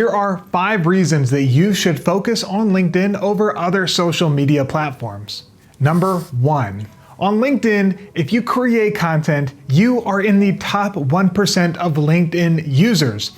Here are 5 reasons that you should focus on LinkedIn over other social media platforms. Number 1. On LinkedIn, if you create content, you are in the top 1% of LinkedIn users.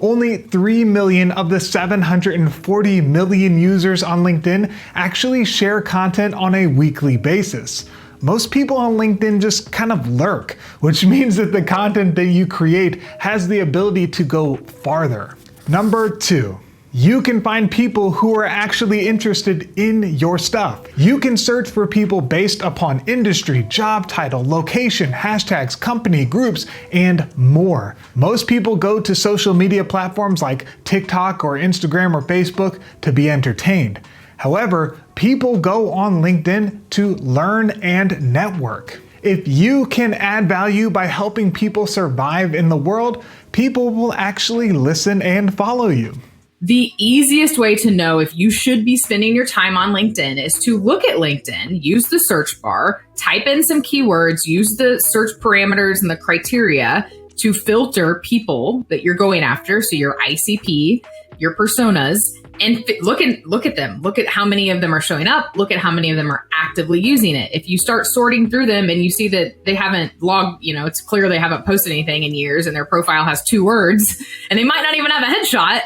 Only 3 million of the 740 million users on LinkedIn actually share content on a weekly basis. Most people on LinkedIn just kind of lurk, which means that the content that you create has the ability to go farther. Number 2. You can find people who are actually interested in your stuff. You can search for people based upon industry, job title, location, hashtags, company, groups, and more. Most people go to social media platforms like TikTok or Instagram or Facebook to be entertained. However, people go on LinkedIn to learn and network. If you can add value by helping people survive in the world, people will actually listen and follow you. The easiest way to know if you should be spending your time on LinkedIn is to look at LinkedIn, use the search bar, type in some keywords, use the search parameters and the criteria to filter people that you're going after. So your ICP, your personas, and look at them. Look at how many of them are showing up. Look at how many of them are actively using it. If you start sorting through them and you see that they haven't logged, it's clear they haven't posted anything in years and their profile has 2 words and they might not even have a headshot.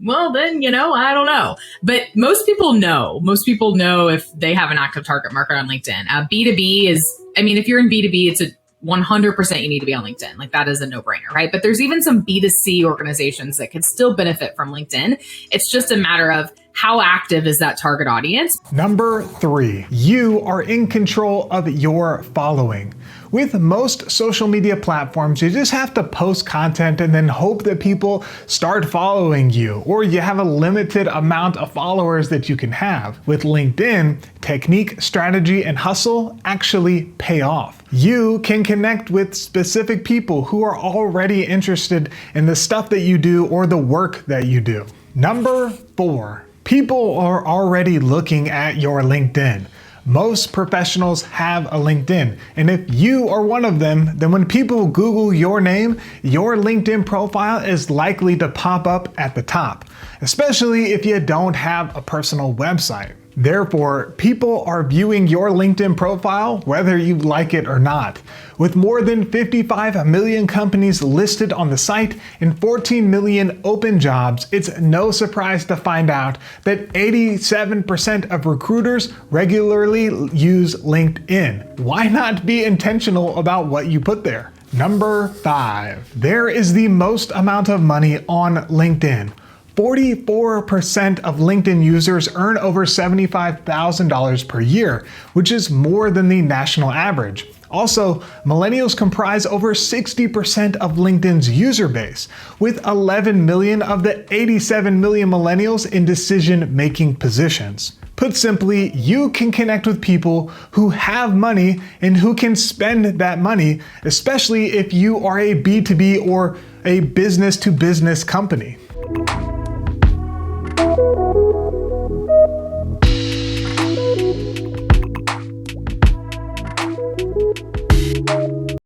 Well, then, I don't know. But most people know if they have an active target market on LinkedIn. B2B if you're in B2B, it's a 100% you need to be on LinkedIn. Like that is a no-brainer, right? But there's even some B2C organizations that could still benefit from LinkedIn. It's just a matter of how active is that target audience? Number 3, you are in control of your following. With most social media platforms, you just have to post content and then hope that people start following you, or you have a limited amount of followers that you can have. With LinkedIn, technique, strategy, and hustle actually pay off. You can connect with specific people who are already interested in the stuff that you do or the work that you do. Number 4. People are already looking at your LinkedIn. Most professionals have a LinkedIn, and if you are one of them, then when people Google your name, your LinkedIn profile is likely to pop up at the top, especially if you don't have a personal website. Therefore, people are viewing your LinkedIn profile whether you like it or not. With more than 55 million companies listed on the site and 14 million open jobs, it's no surprise to find out that 87% of recruiters regularly use LinkedIn. Why not be intentional about what you put there? Number 5. There is the most amount of money on LinkedIn. 44% of LinkedIn users earn over $75,000 per year, which is more than the national average. Also, millennials comprise over 60% of LinkedIn's user base, with 11 million of the 87 million millennials in decision-making positions. Put simply, you can connect with people who have money and who can spend that money, especially if you are a B2B or a business-to-business company.